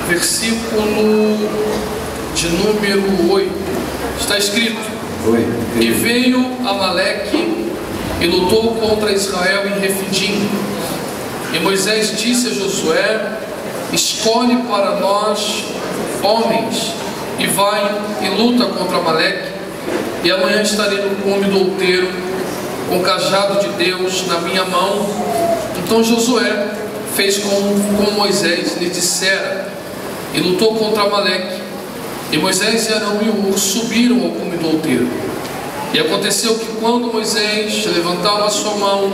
versículo de número 8, está escrito: E veio Amaleque e lutou contra Israel em Refidim. E Moisés disse a Josué: escolhe para nós homens, e vai e luta contra Amaleque, e amanhã estarei no cume do outeiro, com o cajado de Deus na minha mão. Então Josué fez como Moisés lhe dissera, e lutou contra Amaleque. E Moisés e Arão e Hur subiram ao cume do outeiro. E aconteceu que quando Moisés levantava a sua mão,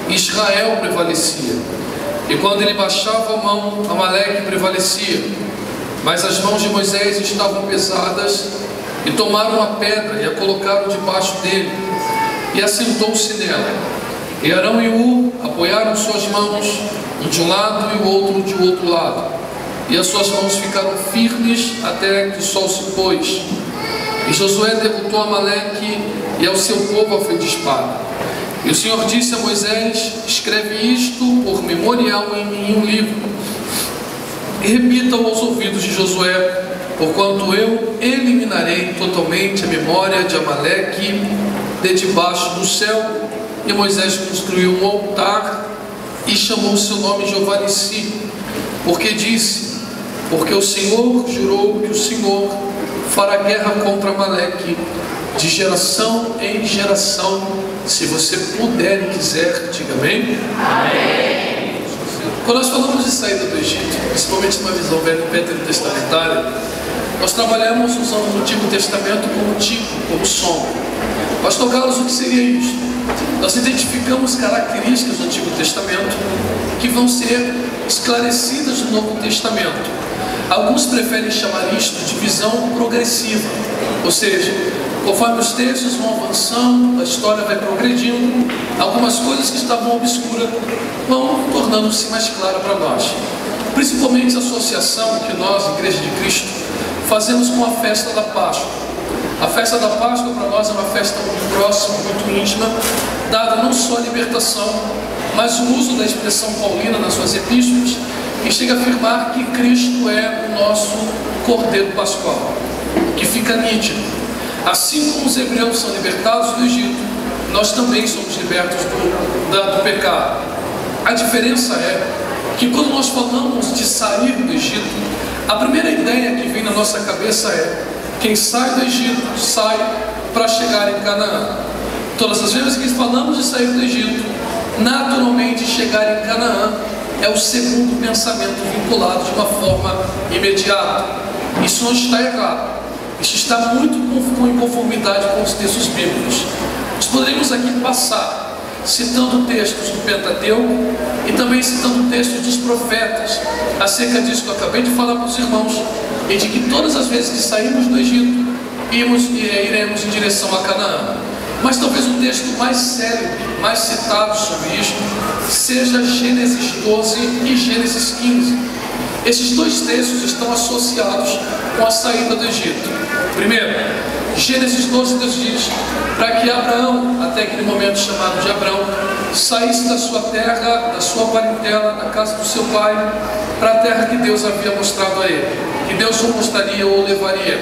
Israel prevalecia, e quando ele baixava a mão, Amaleque prevalecia. Mas as mãos de Moisés estavam pesadas, e tomaram a pedra e a colocaram debaixo dele, e assentou-se nela. E Arão e Hur apoiaram suas mãos, um de um lado e o outro de outro lado, e as suas mãos ficaram firmes até que o sol se pôs. E Josué derrotou Amaleque e ao seu povo a fez de espada. E o Senhor disse a Moisés: escreve isto por memorial em um livro, e repita-o aos ouvidos de Josué, porquanto eu eliminarei totalmente a memória de Amaleque de debaixo do céu. E Moisés construiu um altar e chamou seu nome Jeová Nissi, porque disse: porque o Senhor jurou que o Senhor fará guerra contra Amaleque de geração em geração. Se você puder e quiser, diga amém. Amém. Quando nós falamos de saída do Egito, principalmente numa visão veterotestamentária, nós trabalhamos usando o Antigo Testamento como tipo, como sombra. Pastor Carlos, o que seria isso? Nós identificamos características do Antigo Testamento que vão ser esclarecidas no Novo Testamento. Alguns preferem chamar isto de visão progressiva, ou seja, conforme os textos vão avançando, a história vai progredindo, algumas coisas que estavam obscuras vão tornando-se mais claras para nós. Principalmente a associação que nós, Igreja de Cristo, fazemos com a festa da Páscoa. A festa da Páscoa para nós é uma festa muito próxima, muito íntima, dada não só a libertação, mas o uso da expressão paulina nas suas epístolas, que chega a afirmar que Cristo é o nosso Cordeiro Pascual, que fica nítido. Assim como os hebreus são libertados do Egito, nós também somos libertos do pecado. A diferença é que quando nós falamos de sair do Egito, a primeira ideia que vem na nossa cabeça é: quem sai do Egito, sai para chegar em Canaã. Todas as vezes que falamos de sair do Egito, naturalmente chegar em Canaã é o segundo pensamento vinculado de uma forma imediata. Isso não está errado. Isso está muito em conformidade com os textos bíblicos. Nós poderíamos aqui passar citando textos do Pentateuco e também citando textos dos profetas acerca disso que eu acabei de falar para os irmãos, e de que todas as vezes que saímos do Egito, iremos em direção a Canaã. Mas talvez o texto mais célebre, mais citado sobre isto, seja Gênesis 12 e Gênesis 15. Esses dois textos estão associados com a saída do Egito. Primeiro, Gênesis 12, Deus diz para que Abraão, até aquele momento chamado de Abrão, saísse da sua terra, da sua parentela, da casa do seu pai, para a terra que Deus havia mostrado a ele, que Deus o mostraria ou levaria.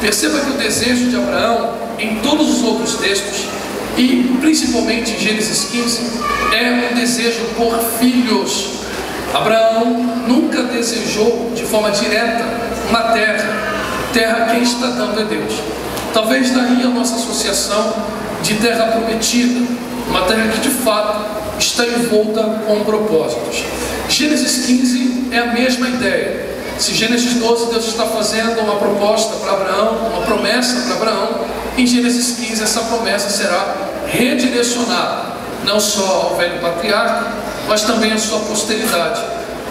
Perceba que o desejo de Abraão, em todos os outros textos, e principalmente em Gênesis 15, é um desejo por filhos. Abraão nunca desejou de forma direta uma terra quem está dando é Deus. Talvez daí a nossa associação de terra prometida, uma terra que de fato está envolta com propósitos. Gênesis 15 é a mesma ideia. Se Gênesis 12 Deus está fazendo uma proposta para Abraão, uma promessa para Abraão, em Gênesis 15 essa promessa será redirecionada não só ao velho patriarca, mas também à sua posteridade.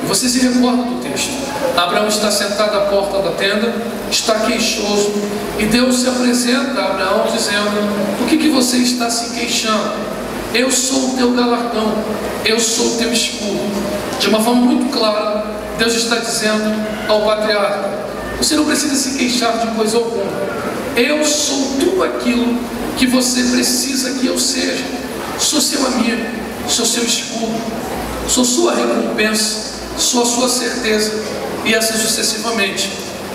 E você se recorda do texto: Abraão está sentado à porta da tenda, está queixoso, e Deus se apresenta a Abraão dizendo: por que você está se queixando? Eu sou o teu galardão, eu sou o teu escudo. De uma forma muito clara, Deus está dizendo ao patriarca: você não precisa se queixar de coisa alguma, eu sou tudo aquilo que você precisa que eu seja. Sou seu amigo, sou seu escudo, sou sua recompensa, sou a sua certeza. e assim sucessivamente.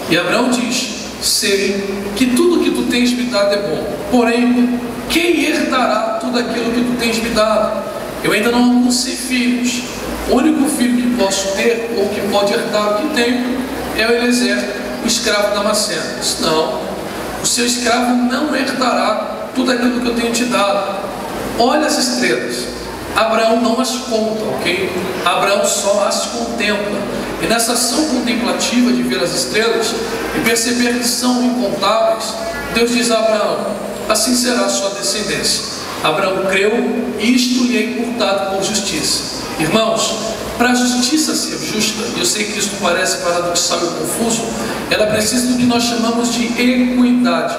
E Abraão diz: sei que tudo que tu tens me dado é bom, porém, quem herdará tudo aquilo que tu tens me dado? Eu ainda não alcancei filhos. O único filho que posso ter, ou que pode herdar o que tenho, é o Eliezer, o escravo da Damasceno. Disse: não, o seu escravo não herdará tudo aquilo que eu tenho te dado. Olha as estrelas. Abraão não as conta, ok? Abraão só as contempla. E nessa ação contemplativa de ver as estrelas e perceber que são incontáveis, Deus diz a Abraão: assim será a sua descendência. Abraão creu, e isto lhe é imputado por justiça. Irmãos, para a justiça ser justa, e eu sei que isso parece paradoxal e confuso, ela precisa do que nós chamamos de equidade.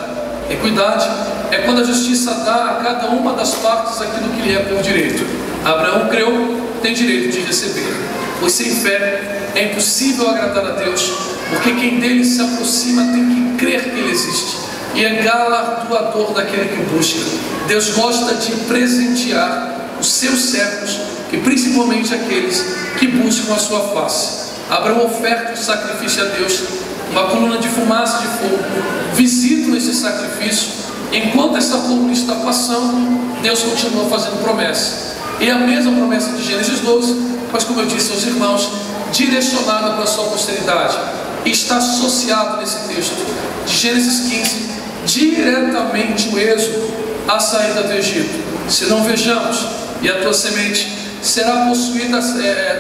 Equidade é quando a justiça dá a cada uma das partes aquilo que lhe é por direito. Abraão creu, tem direito de receber, pois sem fé é impossível agradar a Deus, porque quem dele se aproxima tem que crer que ele existe, e é galardoador daquele que busca. Deus gosta de presentear os seus servos, e principalmente aqueles que buscam a sua face. Abraão oferta o sacrifício a Deus, uma coluna de fumaça de fogo, visitam esse sacrifício. Enquanto essa coluna está passando, Deus continua fazendo promessa, e a mesma promessa de Gênesis 12, mas como eu disse aos irmãos, direcionada para a sua posteridade, está associado nesse texto de Gênesis 15, diretamente o êxodo, a saída do Egito. Se não vejamos, e a tua semente será possuída,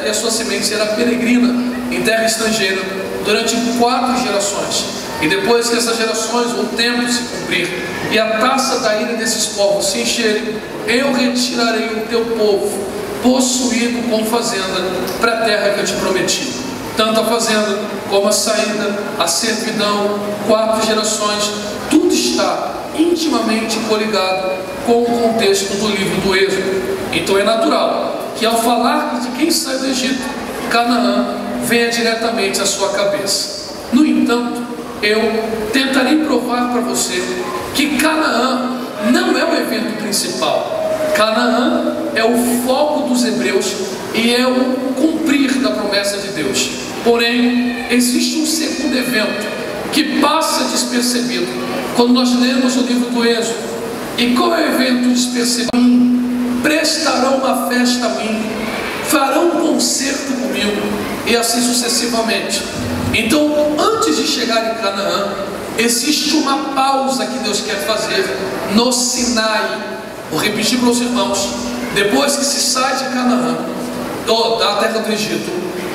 e a sua semente será peregrina em terra estrangeira durante 4 gerações, e depois que essas gerações, o tempo se cumprir, e a taça da ira desses povos se encherem, eu retirarei o teu povo, possuído com fazenda, para a terra que eu te prometi. Tanto a fazenda, como a saída, a servidão, 4 gerações, tudo está intimamente coligado com o contexto do livro do Êxodo. Então é natural que ao falar de quem sai do Egito, Canaã venha diretamente à sua cabeça. No entanto, eu tentarei provar para você que Canaã não é o evento principal. Canaã é o foco dos hebreus e é o cumprir da promessa de Deus. Porém, existe um segundo evento que passa despercebido quando nós lemos o livro do Êxodo. E qual é o evento despercebido? Prestarão uma festa a mim, farão um concerto comigo, e assim sucessivamente. Então, antes de chegar em Canaã, existe uma pausa que Deus quer fazer no Sinai. Vou repetir para os irmãos: depois que se sai de Canaã, da terra do Egito,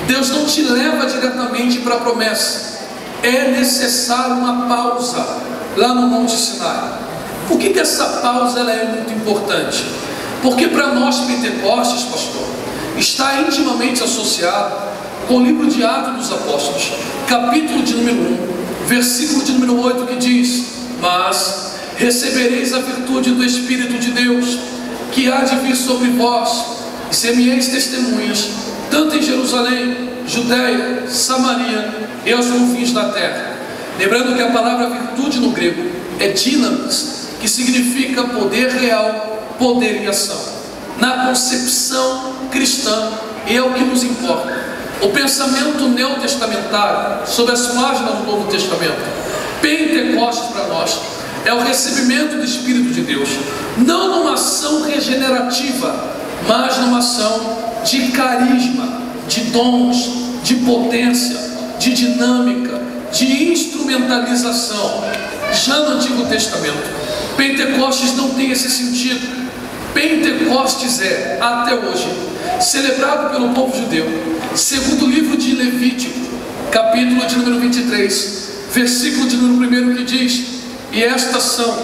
Deus não te leva diretamente para a promessa. É necessário uma pausa lá no Monte Sinai. Por que essa pausa ela é muito importante? Porque para nós pentecostes, pastor, está intimamente associado com o livro de Atos dos Apóstolos, capítulo de número 1, versículo de número 8, que diz: mas recebereis a virtude do Espírito de Deus, que há de vir sobre vós, e semeis testemunhas, tanto em Jerusalém, Judeia, Samaria e aos confins da terra. Lembrando que a palavra virtude no grego é dinamis, que significa poder real, poder em ação. Na concepção cristã, é o que nos importa. O pensamento neotestamentário sobre as páginas do Novo Testamento, Pentecostes para nós é o recebimento do Espírito de Deus, não numa ação regenerativa, mas numa ação de carisma, de dons, de potência, de dinâmica, de instrumentalização. Já no Antigo Testamento, Pentecostes não tem esse sentido. Pentecostes é, até hoje, celebrado pelo povo judeu, segundo o livro de Levítico, capítulo de número 23, versículo de número 1, que diz: e estas são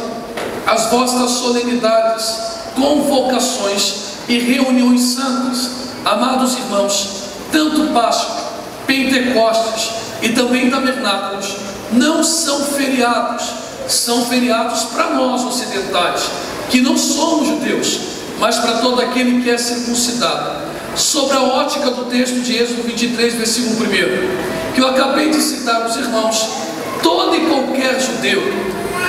as vossas solenidades, convocações e reuniões santas. Amados irmãos, tanto Páscoa, Pentecostes e também tabernáculos não são feriados, são feriados para nós ocidentais, que não somos judeus, mas para todo aquele que é circuncidado. Sobre a ótica do texto de Êxodo 23, versículo 1, que eu acabei de citar aos irmãos, todo e qualquer judeu,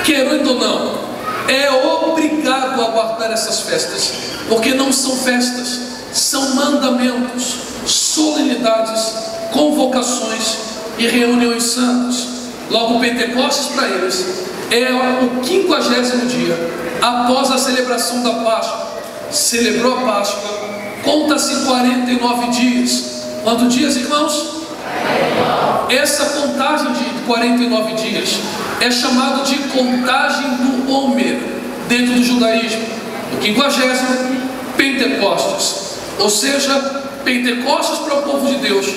querendo ou não, é obrigado a guardar essas festas, porque não são festas, são mandamentos, solenidades, convocações e reuniões santas. Logo, Pentecostes para eles é o 50º dia após a celebração da Páscoa. Celebrou a Páscoa, conta-se 49 dias. Quantos dias, irmãos? Essa contagem de 49 dias é chamada de contagem do Homer dentro do judaísmo. O 50º, Pentecostes. Ou seja, Pentecostes para o povo de Deus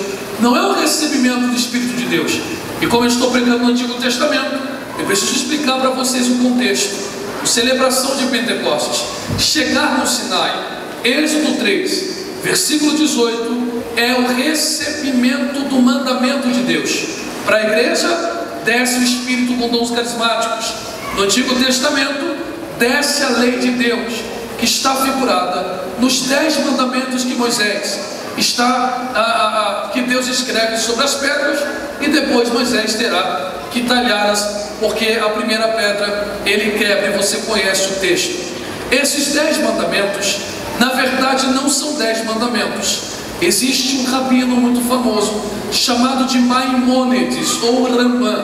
não é o recebimento do Espírito de Deus. E como eu estou pregando no Antigo Testamento, eu preciso explicar para vocês o contexto. A celebração de Pentecostes, chegar no Sinai, Êxodo 3, versículo 18, é o recebimento do mandamento de Deus. Para a igreja, desce o Espírito com dons carismáticos. No Antigo Testamento, desce a lei de Deus, que está figurada nos 10 mandamentos que Moisés que Deus escreve sobre as pedras, e depois Moisés terá que talhá-las, porque a primeira pedra ele quebra, e você conhece o texto. Esses 10 mandamentos, na verdade, não são 10 mandamentos. Existe um rabino muito famoso, chamado de Maimônides, ou Rambam.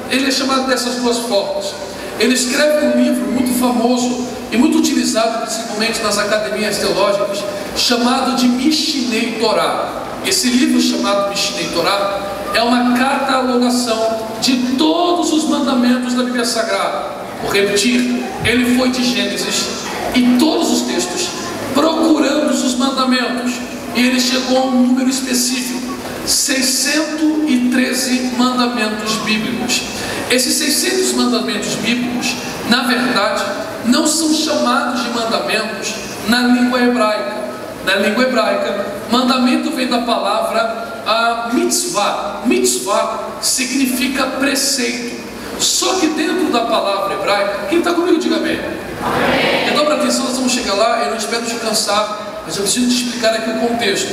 Ele é chamado dessas duas formas. Ele escreve um livro muito famoso e muito utilizado principalmente nas academias teológicas, chamado de Mishnei Torá. Esse livro chamado Mishnei Torá é uma catalogação de todos os mandamentos da Bíblia Sagrada. Vou repetir, ele foi de Gênesis e todos os textos procurando os mandamentos, e ele chegou a um número específico: 613 mandamentos bíblicos. Esses 600 mandamentos bíblicos, na verdade, não são chamados de mandamentos na língua hebraica. Na língua hebraica, mandamento vem da palavra mitzvah. Mitzvah significa preceito. Só que dentro da palavra hebraica, quem está comigo, diga amém. Amém. Então, presta atenção, nós vamos chegar lá, eu não espero te cansar, mas eu preciso te explicar aqui o contexto.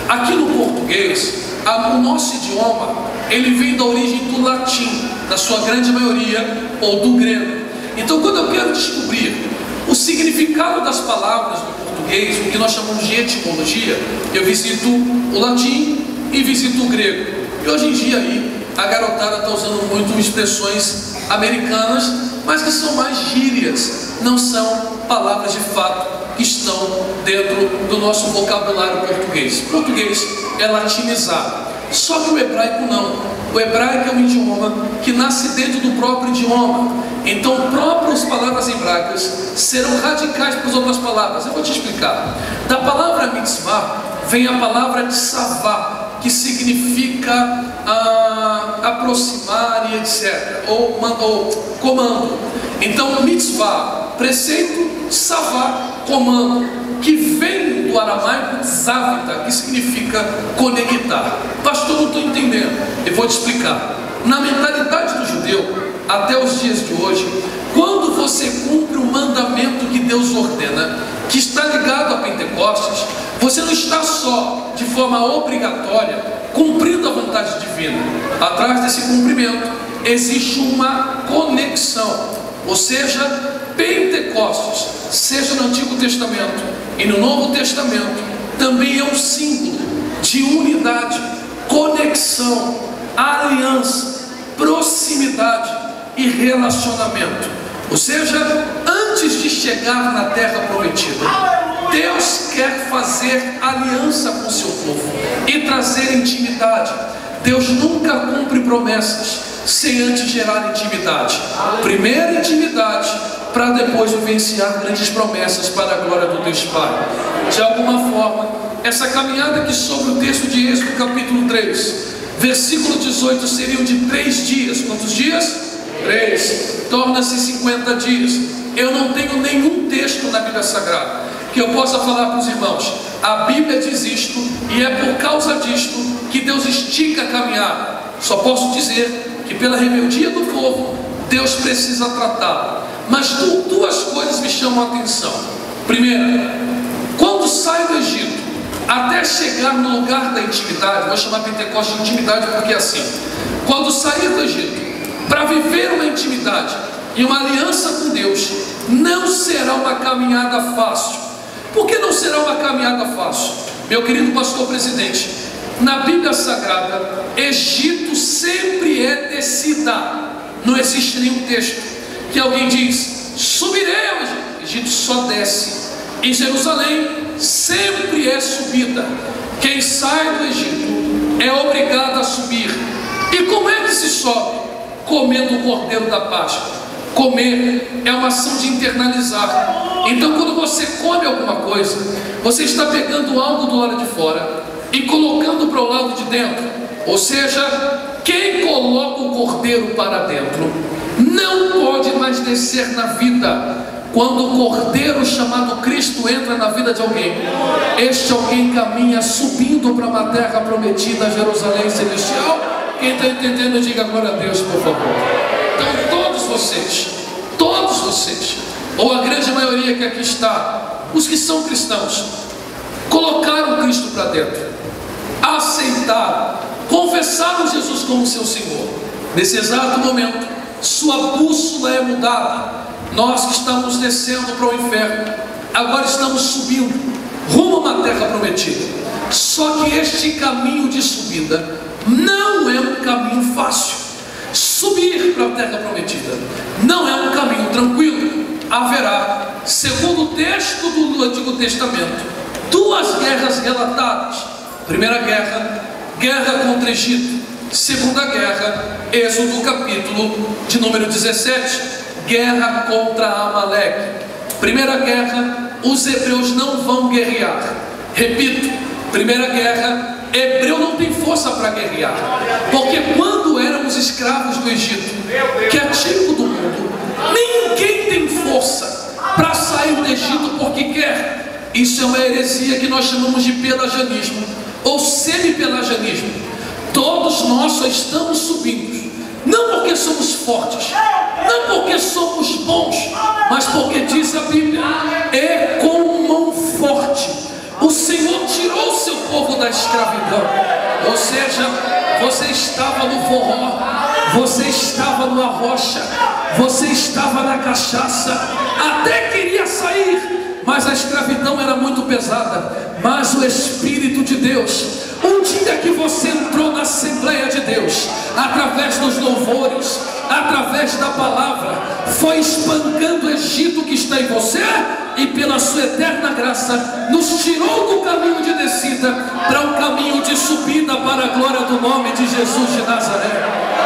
Aqui no português, o nosso idioma, ele vem da origem do latim, na sua grande maioria, ou do grego. Então, quando eu quero descobrir o significado das palavras do português, o que nós chamamos de etimologia, eu visito o latim e visito o grego. E hoje em dia aí, a garotada está usando muito expressões americanas, mas que são mais gírias, não são palavras de fato que estão dentro do nosso vocabulário português. O português é latinizado, só que o hebraico não. O hebraico é um idioma que nasce dentro do próprio idioma. Então, próprias palavras hebraicas serão radicais para as outras palavras. Eu vou te explicar. Da palavra mitzvah vem a palavra tsavá, que significa aproximar e etc. Ou comando. Então, mitzvah, preceito, tsavá, comando, que vem do aramaico zavita, que significa conectar. Pastor, não estou entendendo. Eu vou te explicar. Na mentalidade do judeu, até os dias de hoje, quando você cumpre o mandamento que Deus ordena, que está ligado a Pentecostes, você não está só, de forma obrigatória, cumprindo a vontade divina. Atrás desse cumprimento existe uma conexão. Ou seja, Pentecostes, seja no Antigo Testamento e no Novo Testamento, também é um símbolo de unidade, conexão, aliança, proximidade e relacionamento. Ou seja, antes de chegar na terra prometida, Deus quer fazer aliança com o seu povo e trazer intimidade. Deus nunca cumpre promessas sem antes gerar intimidade. Primeiro intimidade, para depois vivenciar grandes promessas para a glória do Deus Pai. De alguma forma, essa caminhada aqui sobre o texto de Êxodo capítulo 3, versículo 18, seriam de 3 dias. Quantos dias? 3. Torna-se 50 dias. Eu não tenho nenhum texto na Bíblia Sagrada que eu possa falar para os irmãos: a Bíblia diz isto, e é por causa disto que Deus estica a caminhada. Só posso dizer que pela rebeldia do povo, Deus precisa tratá-lo. Mas duas coisas me chamam a atenção. Primeiro, quando sai do Egito até chegar no lugar da intimidade, vou chamar Pentecostes de intimidade porque é assim: quando sair do Egito para viver uma intimidade e uma aliança com Deus, não será uma caminhada fácil. Por que não será uma caminhada fácil? Meu querido pastor presidente, na Bíblia Sagrada, Egito Egito sempre é descida. Não existe nenhum texto que alguém diz: subirei ao Egito. O Egito só desce. Em Jerusalém sempre é subida. Quem sai do Egito é obrigado a subir. E como é que se sobe? Comendo o cordeiro da Páscoa. Comer é uma ação de internalizar. Então, quando você come alguma coisa, você está pegando algo do lado de fora e colocando para o lado de dentro. Ou seja, quem coloca o cordeiro para dentro não pode mais descer na vida. Quando o cordeiro chamado Cristo entra na vida de alguém, este alguém caminha subindo para uma terra prometida, Jerusalém celestial. Quem está entendendo, diga glória a Deus, por favor. Então todos vocês, ou a grande maioria que aqui está, os que são cristãos, colocaram Cristo para dentro, aceitaram, confessaram Jesus como seu Senhor. Nesse exato momento, sua bússola é mudada. Nós que estamos descendo para o inferno, agora estamos subindo rumo a uma terra prometida. Só que este caminho de subida não é um caminho fácil. Subir para a terra prometida não é um caminho tranquilo. Haverá, segundo o texto do Antigo Testamento, duas guerras relatadas. Primeira guerra, guerra contra o Egito. Segunda guerra, Êxodo capítulo de número 17, guerra contra Amaleque. Primeira guerra, os hebreus não vão guerrear. Repito, primeira guerra, hebreu não tem força para guerrear, porque quando éramos escravos do Egito, que é típico do mundo, ninguém tem força para sair do Egito porque quer. Isso é uma heresia que nós chamamos de pelagianismo ou semi-pelagianismo. Todos nós só estamos subindo, não porque somos fortes, não porque somos bons, mas porque diz a Bíblia: é com mão forte o Senhor tirou o seu povo da escravidão. Ou seja, você estava no forró, você estava numa rocha, você estava na cachaça, até queria sair, mas a escravidão era muito pesada. Mas o Espírito de Deus, um dia que você entrou na Assembleia de Deus, através dos louvores, através da palavra, foi espancando o Egito que está em você, e pela sua eterna graça nos tirou do caminho de descida para um caminho de subida para a glória do nome de Jesus de Nazaré.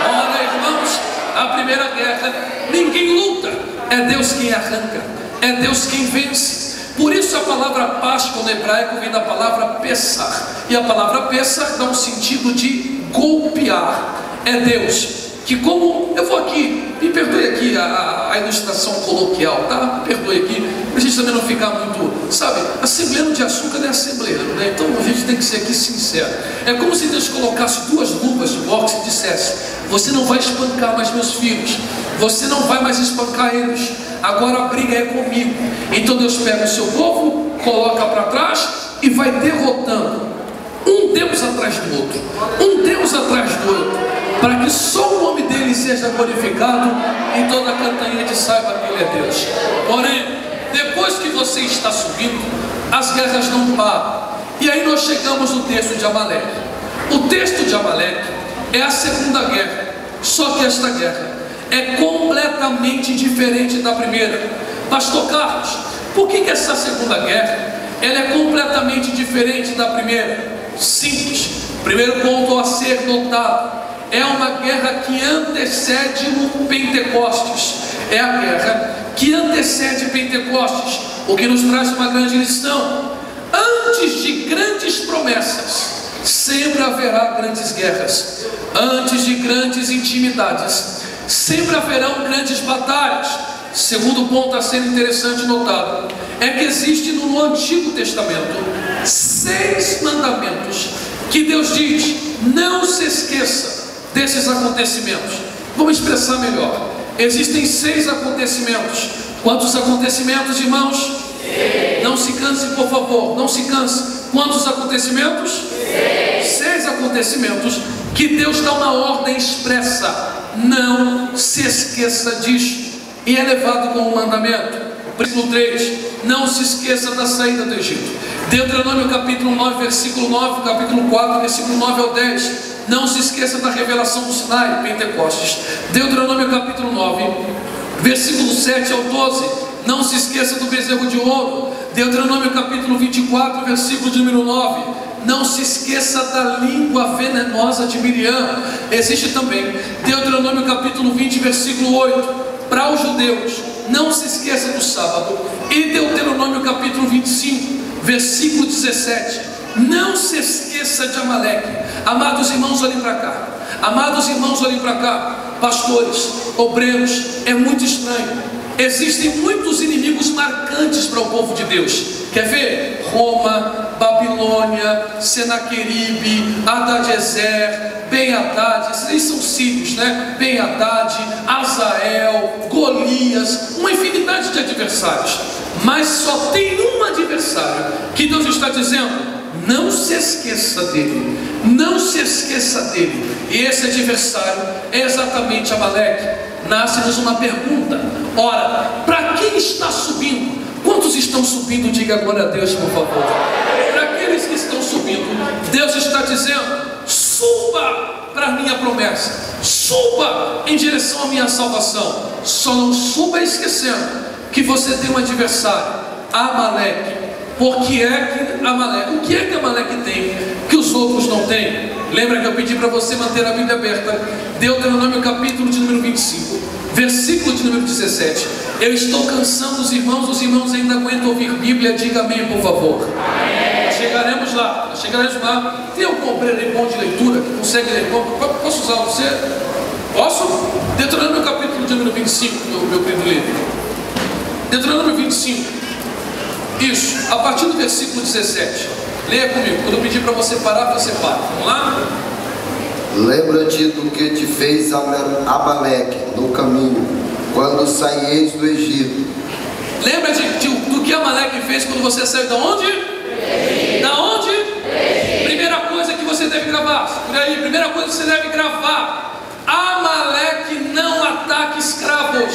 Ora, irmãos, a primeira guerra, ninguém luta, é Deus quem arranca, é Deus quem vence. Por isso a palavra Páscoa no hebraico vem da palavra Pessah, e a palavra Pessah dá um sentido de golpear. É Deus que, como eu vou aqui, me perdoe aqui a ilustração coloquial, tá? Me perdoe aqui, para a gente também não ficar muito, sabe, assembleano de açúcar não é assembleano, né? Então a gente tem que ser aqui sincero. É como se Deus colocasse duas luvas de boxe e dissesse: você não vai espancar mais meus filhos, você não vai mais espancar eles, agora a briga é comigo. Então Deus pega o seu povo, coloca para trás e vai derrotando um Deus atrás do outro, um Deus atrás do outro, para que só o nome dele seja glorificado e toda a cantanhede saiba que ele é Deus. Porém, depois que você está subindo, as guerras não param. E aí nós chegamos no texto de Amaleque. O texto de Amaleque é a segunda guerra, só que esta guerra é completamente diferente da primeira. Pastor Carlos, por que essa segunda guerra ela é completamente diferente da primeira? Simples. Primeiro ponto a ser notado: é uma guerra que antecede o Pentecostes. É a guerra que antecede Pentecostes, o que nos traz uma grande lição. Antes de grandes promessas, sempre haverá grandes guerras. Antes de grandes intimidades, sempre haverão grandes batalhas. Segundo ponto a ser interessante notado é que existe no Antigo Testamento 6 mandamentos que Deus diz: não se esqueça desses acontecimentos. Vamos expressar melhor: existem 6 acontecimentos. Quantos acontecimentos, irmãos? Não se canse, por favor, não se canse. Quantos acontecimentos? 6 acontecimentos que Deus dá uma ordem expressa: não se esqueça disso. E é levado como um mandamento. Versículo 3: não se esqueça da saída do Egito. Deuteronômio capítulo 9, versículo 9, capítulo 4, versículo 9 ao 10. Não se esqueça da revelação do Sinai, Pentecostes. Deuteronômio capítulo 9, versículo 7 ao 12. Não se esqueça do bezerro de ouro. Deuteronômio capítulo 24, versículo de número 9. Não se esqueça da língua venenosa de Miriam. Existe também Deuteronômio capítulo 20, versículo 8. Para os judeus, não se esqueça do sábado. E Deuteronômio capítulo 25, versículo 17. Não se esqueça de Amaleque. Amados irmãos, olhem para cá. Amados irmãos, olhem para cá. Pastores, obreiros, é muito estranho. Existem muitos inimigos marcantes para o povo de Deus. Quer ver? Roma, Babilônia, Senaqueribe, Adadezer, Ben-Hadad. Esses são sírios, né? Ben-Hadad, Azael, Golias, uma infinidade de adversários. Mas só tem um adversário que Deus está dizendo: não se esqueça dele, não se esqueça dele. E esse adversário é exatamente Amaleque. Nasce-nos uma pergunta: ora, para quem está subindo? Quantos estão subindo? Diga glória a Deus, por favor. Para aqueles que estão subindo, Deus está dizendo: suba para a minha promessa, suba em direção à minha salvação. Só não suba esquecendo que você tem um adversário, Amaleque. O que é que Amaleque tem que os outros não têm? Lembra que eu pedi para você manter a Bíblia aberta? Deuteronômio capítulo de número 25, versículo de número 17. Eu estou cansando os irmãos ainda aguentam ouvir Bíblia? Diga amém, por favor. Chegaremos lá. Tem algum obreiro bom de leitura que consegue ler? Posso usar você? Posso? Deuteronômio capítulo de número 25, meu querido líder. Deuteronômio 25. Isso, a partir do versículo 17. Leia comigo. Quando eu pedir para você parar, você para. Vamos lá? Lembra-te do que te fez Amaleque no caminho, quando saíeis do Egito. Lembra-te do que Amaleque fez quando você saiu da onde? Da onde? Primeira coisa que você deve gravar. Por aí, primeira coisa que você deve gravar: Amaleque não ataca escravos.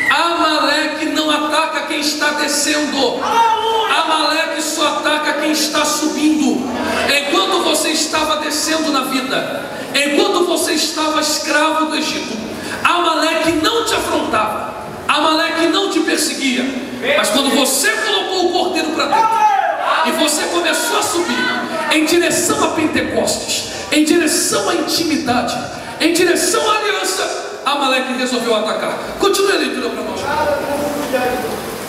Amaleque não ataca quem está descendo. Amaleque só ataca quem está subindo. Enquanto você estava descendo na vida, enquanto você estava escravo do Egito, Amaleque não te afrontava, Amaleque não te perseguia. Mas quando você colocou o cordeiro para dentro e você começou a subir em direção a Pentecostes, em direção à intimidade, em direção à aliança, Amaleque resolveu atacar. Continue a leitura para nós.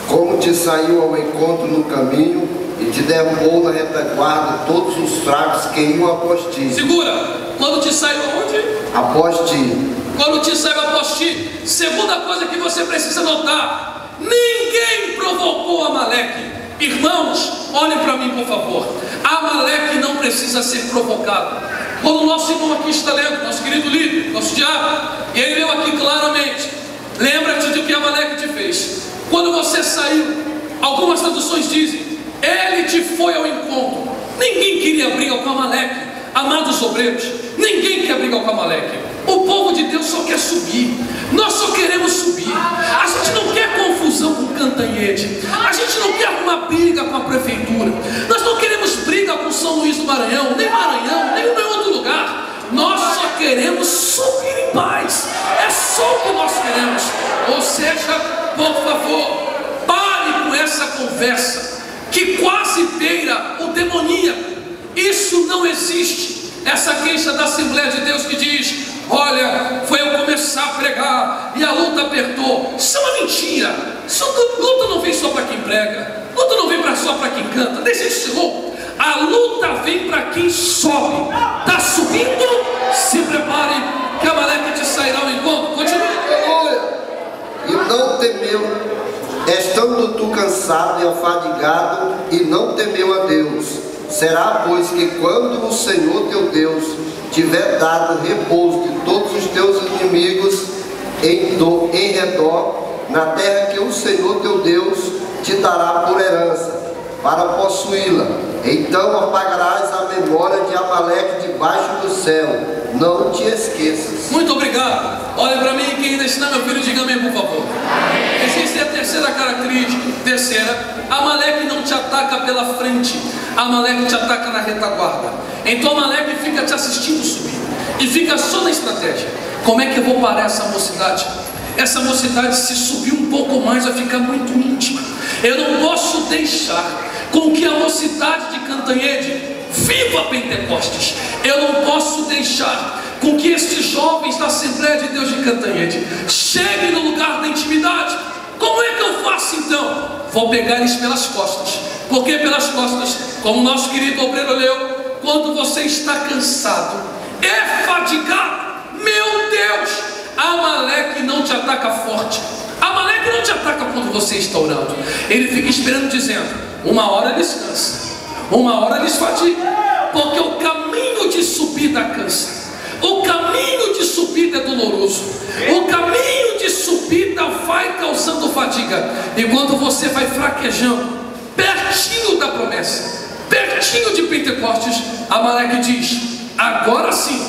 Como te saiu ao encontro no caminho e te derrubou na retaguarda todos os fracos que iam após ti. Segura. Quando te saiu aonde? Após ti. Quando te saiu após ti. Segunda coisa que você precisa notar: ninguém provocou Amaleque. Irmãos, olhem para mim, por favor. Amaleque não precisa ser provocado. Quando o nosso irmão aqui está lendo, nosso querido líder, nosso diabo, e ele leu aqui claramente: lembra-te do que Amaleque te fez. Quando você saiu, algumas traduções dizem: ele te foi ao encontro. Ninguém queria briga com Amaleque. Amados obreiros, ninguém quer briga com Amaleque. O povo de Deus só quer subir. Nós só queremos subir. A gente não quer confusão com Cantanhede. A gente não quer uma briga com a prefeitura. Nós não queremos briga com São Luís do Maranhão, nem nenhum outro lugar. Nós só queremos subir em paz. É só o que nós queremos. Ou seja, por favor, pare com essa conversa que quase beira o demoníaco. Isso não existe. Essa queixa da Assembleia de Deus que diz: olha, foi eu começar a pregar e a luta apertou. Isso é uma mentira. Luta não vem só para quem prega. Luta não vem só para quem canta. Deixa de ser louco. A luta vem para quem sobe. Está subindo? Se prepare, que Amaleque te sairá ao encontro. Continue. E não temeu, estando tu cansado e afadigado, e não temeu a Deus. Será, pois, que quando o Senhor teu Deus tiver dado repouso de todos os teus inimigos em redor, na terra que o Senhor teu Deus te dará por herança, para possuí-la, então apagarás a memória de Amaleque debaixo do céu. Não te esqueças. Muito obrigado. Olha para mim, quem ainda está, meu filho, diga amém, por favor. Existem terceira característica. Terceira, Amaleque não te ataca pela frente, Amaleque te ataca na retaguarda. Então Amaleque fica te assistindo subir e fica só na estratégia. Como é que eu vou parar essa mocidade? Essa mocidade, se subir um pouco mais, vai ficar muito íntima. Eu não posso deixar com que a mocidade de Cantanhede viva Pentecostes. Eu não posso deixar com que estes jovens da Assembleia de Deus de Cantanhede cheguem no lugar da intimidade. Como é que eu faço então? Vou pegar eles pelas costas. Por que pelas costas? Como o nosso querido obreiro leu, quando você está cansado, é fadigado, meu Deus, Amaleque não te ataca forte. Amaleque não te ataca quando você está orando. Ele fica esperando, dizendo: uma hora eles cansam, uma hora eles fadigam, porque o caminho de subida cansa. O caminho de subida é doloroso. O caminho de subida vai causando fadiga. E quando você vai fraquejando, pertinho da promessa, pertinho de Pentecostes, Amaleque diz: agora sim,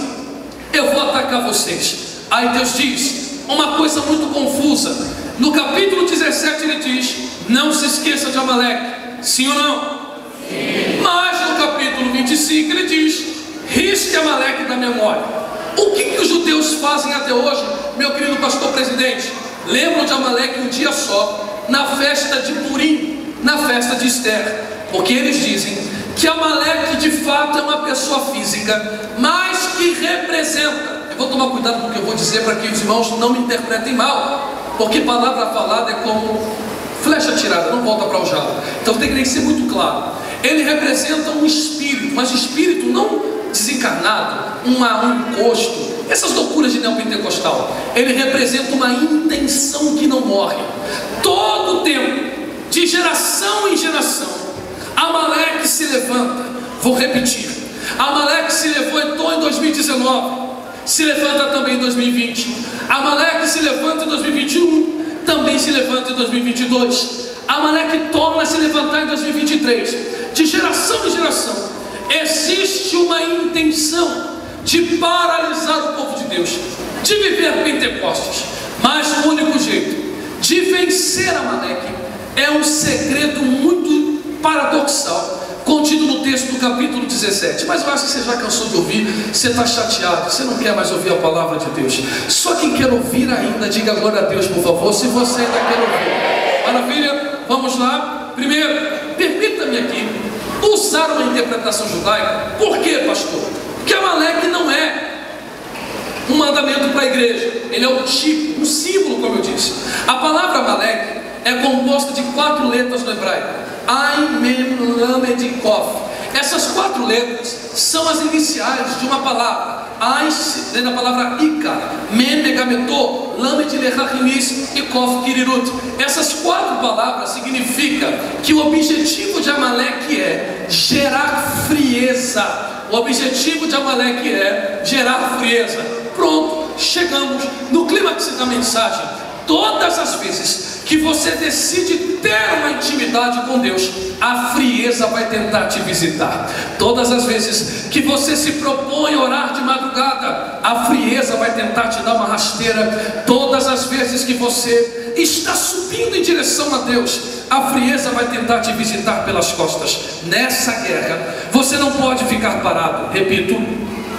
eu vou atacar vocês. Aí Deus diz uma coisa muito confusa. No capítulo 17 ele diz: não se esqueça de Amaleque. Sim ou não? Sim. Mas no capítulo 25 ele diz: risque Amaleque da memória. O que os judeus fazem até hoje, meu querido pastor presidente? Lembram de Amaleque um dia só, na festa de Purim, na festa de Esther. Porque eles dizem que Amaleque de fato é uma pessoa física, mas que representa. Eu vou tomar cuidado com o que eu vou dizer, para que os irmãos não me interpretem mal, porque palavra falada é como flecha tirada, não volta para o jalo. Então tem que ser muito claro. Ele representa um espírito, mas espírito não desencarnado, um encosto, essas loucuras de neopentecostal. Ele representa uma intenção que não morre. Todo o tempo, de geração em geração, Amaleque se levanta. Vou repetir: Amaleque se levantou em 2019, se levanta também em 2020. Amaleque se levanta em 2021, também se levanta em 2022. Amaleque torna a se levantar em 2023. De geração em geração existe uma intenção de paralisar o povo de Deus, de viver Pentecostes. Mas o único jeito de vencer Amaleque é um segredo muito paradoxal, contido no texto do capítulo 17. Mas eu acho que você já cansou de ouvir, você está chateado, você não quer mais ouvir a palavra de Deus. Só quem quer ouvir ainda, diga glória a Deus, por favor, se você ainda quer ouvir. Maravilha? Vamos lá. Primeiro, permita-me aqui usar uma interpretação judaica. Por quê, pastor? Porque Amaleque não é um mandamento para a igreja, ele é um tipo, um símbolo, como eu disse. A palavra Amaleque é composta de 4 letras no hebraico: Ain, Mem, Lamed, Kof. Essas 4 letras são as iniciais de uma palavra. Ain vem da palavra Ika, Mem, Megametô, Lamed, Lechachimis e Kof, Kirirut. Essas 4 palavras significam que o objetivo de Amaleque é gerar frieza. O objetivo de Amaleque é gerar frieza. Pronto, chegamos no clímax da mensagem. Todas as vezes que você decide ter uma intimidade com Deus, a frieza vai tentar te visitar. Todas as vezes que você se propõe a orar de madrugada, a frieza vai tentar te dar uma rasteira. Todas as vezes que você está subindo em direção a Deus, a frieza vai tentar te visitar pelas costas. Nessa guerra, você não pode ficar parado. Repito,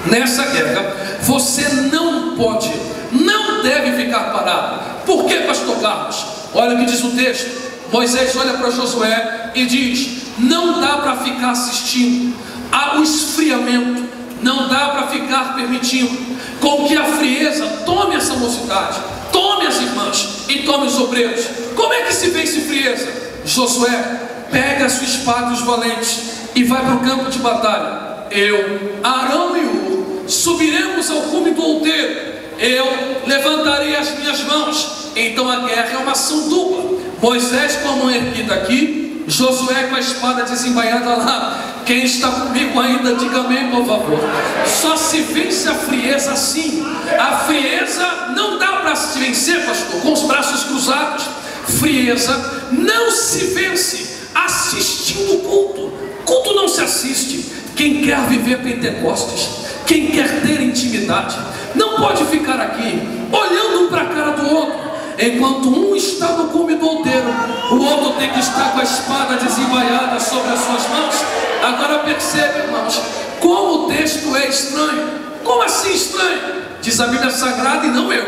nessa guerra, você não pode, não deve ficar parado. Por que, pastor Carlos? Olha o que diz o texto. Moisés olha para Josué e diz: não dá para ficar assistindo ao esfriamento, não dá para ficar permitindo com que a frieza tome essa mocidade, tome as irmãs e tome os obreiros. Como é que se vence frieza? Josué pega a sua espada e os valentes e vai para o campo de batalha. Eu, Arão e Ur, subiremos ao cume do outeiro. Eu levantarei as minhas mãos. Então a guerra é uma ação dupla. Moisés com a mão erguida aqui, Josué com a espada desembainhada lá. Quem está comigo ainda, diga amém, por favor. Só se vence a frieza assim. A frieza não dá para se vencer, pastor, com os braços cruzados. Frieza não se vence assistindo o culto. Culto não se assiste. Quem quer viver Pentecostes, quem quer ter intimidade, não pode ficar aqui olhando um para a cara do outro. enquanto um está no cume do outeiro, o outro tem que estar com a espada desembainhada sobre as suas mãos. Agora percebe, irmãos, como o texto é estranho. Como assim estranho? Diz a Bíblia Sagrada, e não eu,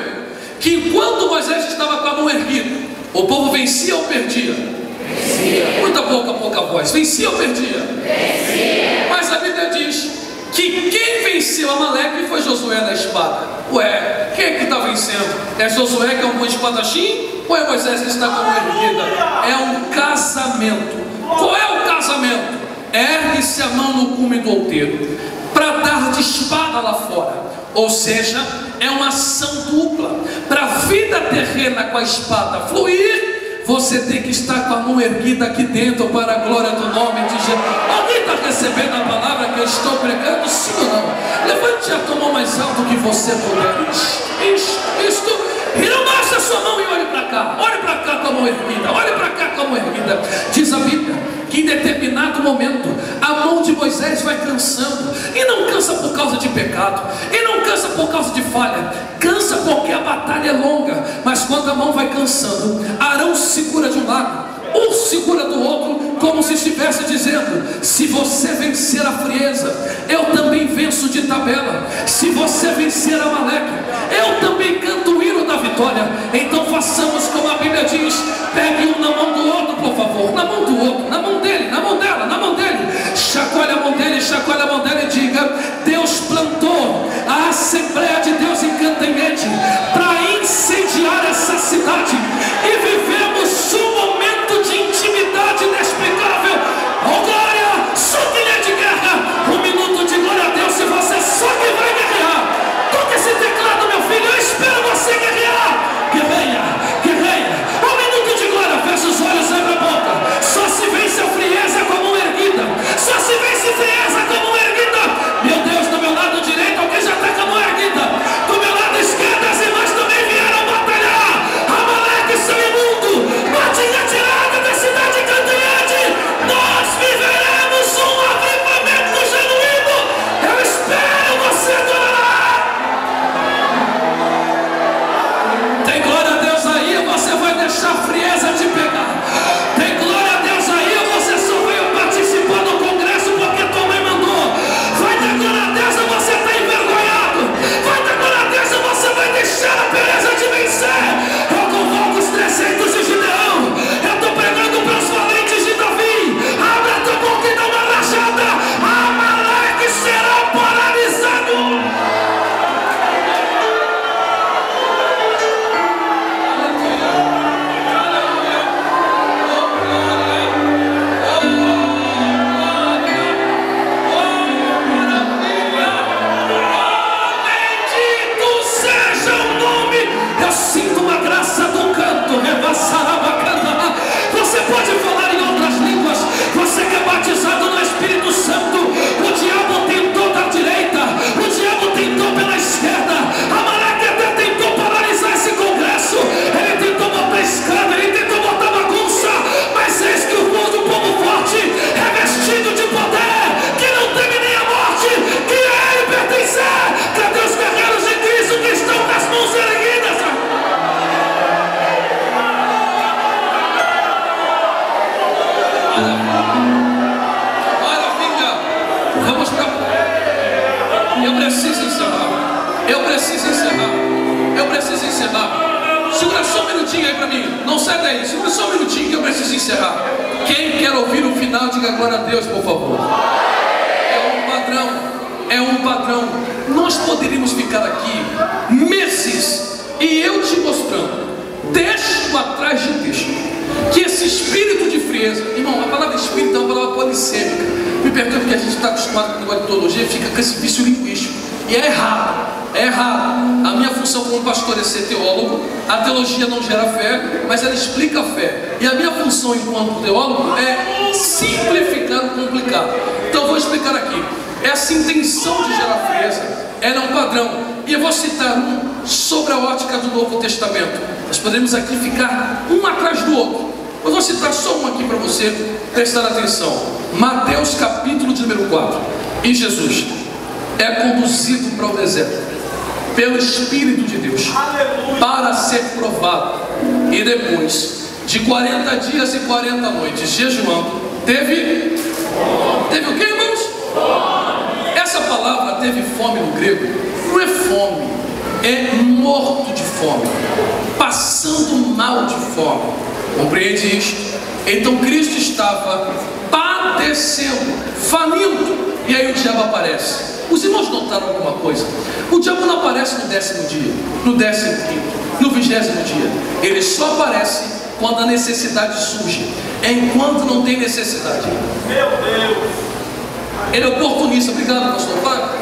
que enquanto Moisés estava com a mão erguida, o povo vencia ou perdia? Vencia. Muita pouca voz. Vencia ou perdia? Vencia. Mas a Bíblia diz que quem venceu Amaleque foi Josué da espada. Ué, quem é que está vencendo? É Josué que é um bom espadachim? Ou é Moisés que está com a mão erguida? É um casamento. Qual é o casamento? Ergue-se a mão no cume do outeiro para dar de espada lá fora. Ou seja, é uma ação dupla. Para a vida terrena com a espada fluir, você tem que estar com a mão erguida aqui dentro para a glória do nome de Jesus. Alguém está recebendo a palavra que eu estou pregando? Sim ou não? Levante a tua mão mais alto que você puder. Isto. E não baixa a sua mão e olhe para cá. Olhe para cá com a mão erguida. Olhe para cá com a mão erguida. Diz a Bíblia que em determinado momento a mão de Moisés vai cansando. E não cansa por causa de pecado. E não cansa por causa de falha. Cansa porque a batalha é longa. Mas quando a mão vai cansando, Arão segura de um lado, um segura do outro, como se estivesse dizendo: se você vencer a frieza, eu também venço de tabela. Se você vencer a Amaleque, eu também canto o hino da vitória. Então façamos como a Bíblia diz: pegue um na mão do outro, por favor, na mão do outro, na mão dele, na mão dela, na mão dele. Chacoalha a mão dele, chacoalha a mão dela e diga: Deus plantou a Assembleia de Deus em Cantanhede para incendiar essa cidade, e vivemos um momento de intimidade inexplicável. Oh glória, só quem é de guerra, um minuto de glória a Deus. Se você só que vai guerrear, toque esse teclado, meu filho, eu espero você guerrear. Guerreia, guerreia, um minuto de glória. Fecha os olhos, abre a boca. Só se vence a frieza com a mão erguida. Só se vence frieza com a mão erguida. Meu Deus, do meu lado direito alguém já está com a mão erguida. Do meu lado esquerdo as irmãs também vieram batalhar. Amaleque, seu imundo, matinha tirada da cidade de Cantanhede. Nós viveremos um avivamento genuíno. Eu espero você adorar. Tem glória a Deus aí, você vai deixar a frieza te pegar. Tem glória a Deus aí, você só veio participar do congresso porque tua mãe mandou. Vai ter glória a Deus ou você está envergonhado. Vai ter glória a Deus ou você vai deixar a beleza de vencer. Eu convoco os 300 de Gideão. Eu estou pregando para os valentes de Davi. Abra tua boca e dá uma rajada. Amaleque será paralisado. Bendito seja o nome. Eu sinto uma graça do canto. Rebassarabacana. Você pode falar em outras línguas. Você que é batizado no Espírito Santo. O diabo tentou da direita, o diabo tentou pela esquerda. Amaleque até tentou paralisar esse congresso. Ele tentou botar escada, ele tentou botar bagunça. Mas eis que o povo forte, revestido de poder, que não teme nem a morte, que a ele pertencer. Cadê os guerreiros de Cristo que estão com as mãos erguidas? Maravilha! Vamos para. Eu preciso encerrar. Eu preciso encerrar. Eu preciso encerrar. Segura só um minutinho aí para mim. Não sai daí. Segura só um minutinho que eu preciso encerrar. Quem quer ouvir o final, diga glória a Deus, por favor. É um padrão. É um padrão. Nós poderíamos ficar aqui meses e eu te mostrando, texto atrás de texto, que esse espírito de frieza, irmão, a palavra espírito é uma palavra polissêmica. Me perdoe porque a gente está acostumado com o negócio de teologia, fica com esse vício linguístico. E é errado, é errado. A minha função como pastor é ser teólogo. A teologia não gera fé, mas ela explica a fé. E a minha função enquanto teólogo é simplificar o complicado. Então eu vou explicar aqui. Essa intenção de gerar frieza, ela é um padrão. E eu vou citar um sobre a ótica do Novo Testamento. Nós podemos aqui ficar um atrás do outro. Eu vou citar só um aqui para você prestar atenção. Mateus capítulo de número 4. E Jesus é conduzido para o deserto pelo Espírito de Deus para ser provado E depois de 40 dias e 40 noites jejuando, teve o que, irmãos? Essa palavra teve fome no grego não é fome, é morto de fome, passando mal de fome. Compreende isso? Então Cristo estava padecendo, faminto, e aí o diabo aparece. Os irmãos notaram alguma coisa? O diabo não aparece no 10º dia, no 15º, no 20º dia. Ele só aparece quando a necessidade surge. É enquanto não tem necessidade. Meu Deus! Ele é oportunista. Obrigado, pastor.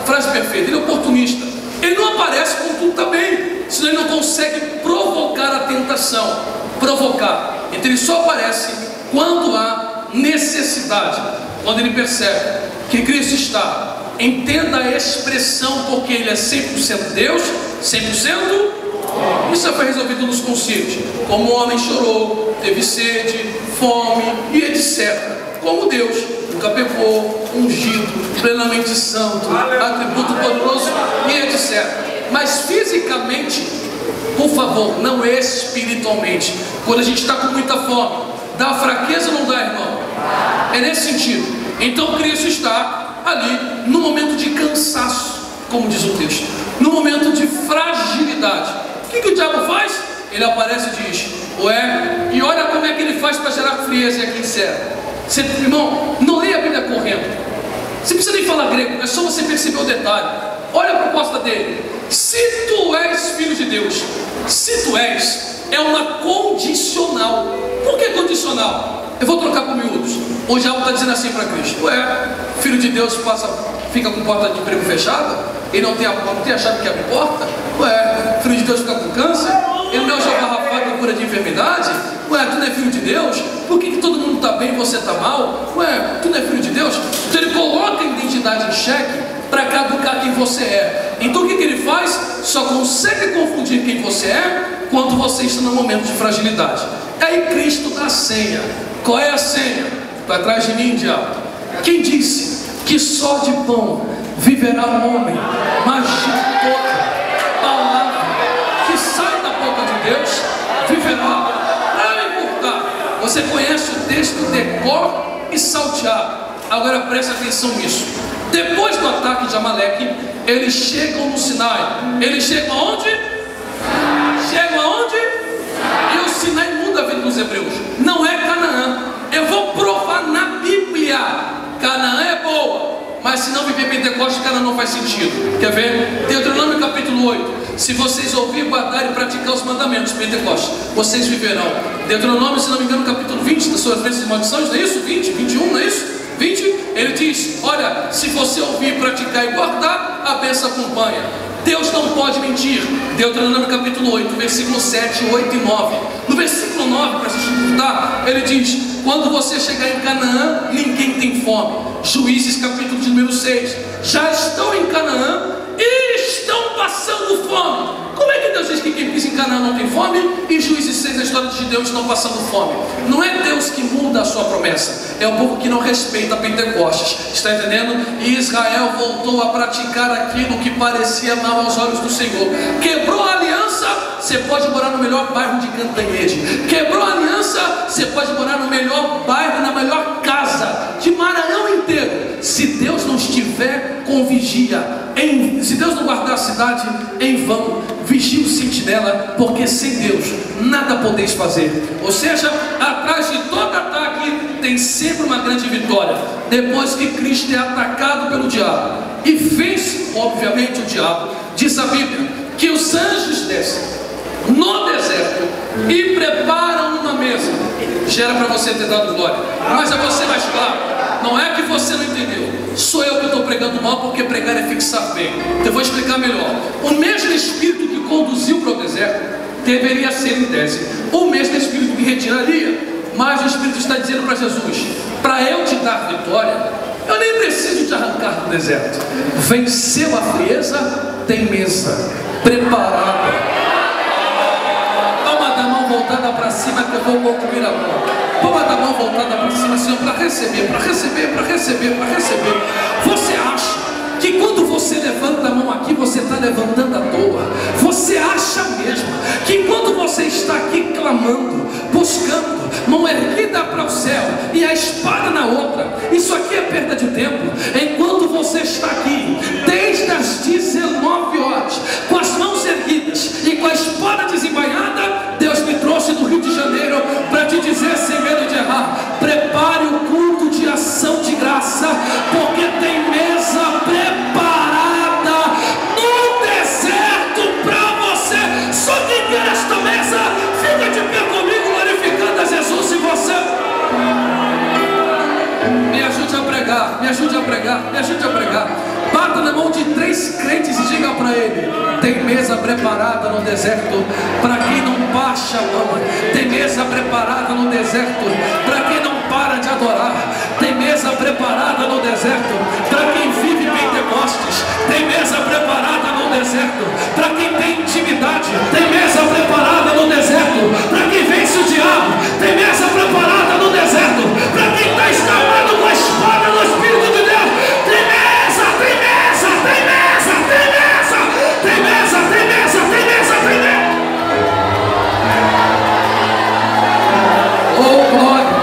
Frase perfeita. Ele é oportunista. Ele não aparece quando tudo está bem, senão ele não consegue provocar a tentação. Provocar. Então ele só aparece quando há necessidade. Quando ele percebe que Cristo está. Entenda a expressão, porque ele é 100% Deus, 100%. Isso foi resolvido nos concílios. Como o homem chorou, teve sede, fome e etc. Como Deus nunca pecou, ungido, plenamente santo, atributo poderoso e etc. Mas fisicamente, por favor, não espiritualmente. Quando a gente está com muita fome, dá fraqueza ou não dá, irmão? É nesse sentido. Então Cristo está ali no momento de cansaço, como diz o texto, no momento de fragilidade. O que o diabo faz? Ele aparece e diz: ué, e olha como é que ele faz para gerar frieza. E aqui encerra. Você, irmão, não leia a Bíblia correndo. Você precisa nem falar grego, é só você perceber o detalhe. Olha a proposta dele: se tu és filho de Deus, se tu és, é uma condicional. Por que condicional? Eu vou trocar por miúdos. O diabo está dizendo assim para Cristo: ué, filho de Deus fica com porta de emprego fechada? Ele não tem a chave que abre porta? Ué, filho de Deus fica com câncer? Ele não é o Jeová Rafa que cura de enfermidade? Ué, tu não é filho de Deus? Por que todo mundo está bem e você está mal? Ué, tu não é filho de Deus? Então ele coloca a identidade em xeque para caducar quem você é. Então o que ele faz? Só consegue confundir quem você é quando você está no momento de fragilidade. Aí Cristo dá a senha. Qual é a senha? Está atrás de mim, diabo. Quem disse que só de pão viverá o homem, mas de toda palavra que sai da boca de Deus viverá? Para encurtar, você conhece o texto de cor e salteado. Agora preste atenção nisso. Depois do ataque de Amaleque, eles chegam no Sinai. Eles chegam aonde? Chegam aonde? E o Sinai muda a vida dos hebreus. Não é Canaã. Eu vou provar na Bíblia. Canaã é boa, mas se não viver Pentecostes, Canaã não faz sentido. Quer ver? Deuteronômio capítulo 8. Se vocês ouvir, guardar e praticar os mandamentos, Pentecostes, vocês viverão. Deuteronômio, se não me engano, capítulo 20, das suas vezes e maldições, não é isso? 20, 21, não é isso? 20, ele diz: olha, se você ouvir, praticar e guardar, a bênção acompanha. Deus não pode mentir. Deuteronômio capítulo 8, versículo 7, 8 e 9. No versículo 9, para a gente estudar, ele diz: quando você chegar em Canaã, ninguém tem fome. Juízes capítulo de número 6. Já estão em Canaã e estão passando fome. Como é que Deus diz que quem pisa em Canaã não tem fome? E Juízes 6, a história de Deus, estão passando fome. Não é Deus que muda a sua promessa, é o povo que não respeita Pentecostes. Está entendendo? E Israel voltou a praticar aquilo que parecia mal aos olhos do Senhor. Quebrou a aliança, você pode morar no melhor bairro de Cantanhede. Quebrou a aliança, você pode morar no melhor bairro, na melhor casa de Maranhão inteiro. Se Deus não estiver com vigia, se Deus não guardar a cidade, em vão vigia o sentinela, porque sem Deus nada podeis fazer. Ou seja, atrás de todo ataque tem sempre uma grande vitória. Depois que Cristo é atacado pelo diabo e vence, obviamente, o diabo, diz a Bíblia que os anjos descem no deserto e preparam uma mesa. Já era para você ter dado glória, mas é você mais claro. Não é que você não entendeu, sou eu que estou pregando mal, porque pregar é fixar bem. Então eu vou explicar melhor. O mesmo Espírito que conduziu para o deserto deveria ser, em tese, o mesmo Espírito que retiraria. Mas o Espírito está dizendo para Jesus: para eu te dar vitória, eu nem preciso te arrancar do deserto. Venceu a frieza, tem mesa preparada. Palma da mão voltada para cima, que eu vou concluir agora. Palma da mão voltada para cima, Senhor, para receber, para receber, para receber, para receber. Você acha que quando você levanta a mão aqui, você está levantando à toa? Você acha mesmo que quando você está aqui clamando, clamando, buscando, mão erguida para o céu e a espada na outra. Isso aqui é perda de tempo. Enquanto você está aqui, desde as 19 horas, com as mãos erguidas e com a espada desembainhada, Deus me trouxe do Rio de Janeiro para te dizer, sem medo de errar: prepare o culto de ação de graça, porque tem mesa preparada no deserto para você. Só quem quer esta mesa, fica de pé comigo, glorificando a Jesus. Se você me ajude a pregar, me ajude a pregar, me ajude a pregar. Bata na mão de 3 crentes e diga para ele: tem mesa preparada no deserto para quem não baixa a mão. Tem mesa preparada no deserto para quem não para de adorar. Tem mesa preparada no deserto para quem vive Pentecostes. Tem mesa preparada no deserto para quem tem intimidade. Tem mesa preparada no deserto para quem vence o diabo. Tem mesa preparada no deserto para quem está escapando com a espada do Espírito de Deus. Tem mesa, tem mesa, tem mesa, tem mesa, tem mesa, tem mesa, tem mesa, tem mesa. Oh glória,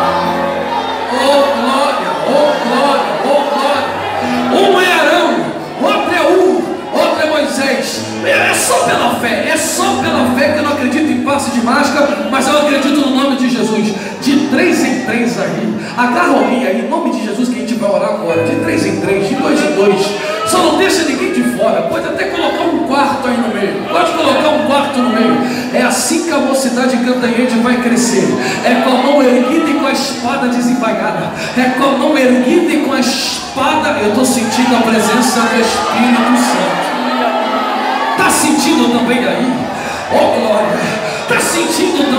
oh glória, oh glória, oh glória. Um é Arão, outro é outro é Moisés. É só pela fé, é só pela fé que eu não acredito em passe de mágica, mas eu acredito no nome de Jesus. De 3 em 3 aí, agarra alguém aí, em nome de Jesus, que a gente vai orar agora. De 3 em 3, de 2 em 2. Só não deixa ninguém de fora. Pode até colocar um quarto aí no meio. Pode colocar um quarto no meio. É assim que a mocidade cantanhede vai crescer. É com a mão erguida e com a espada desembainhada. É com a mão erguida e com a espada. Eu estou sentindo a presença do Espírito Santo. Está sentindo também aí? Oh glória! Está sentindo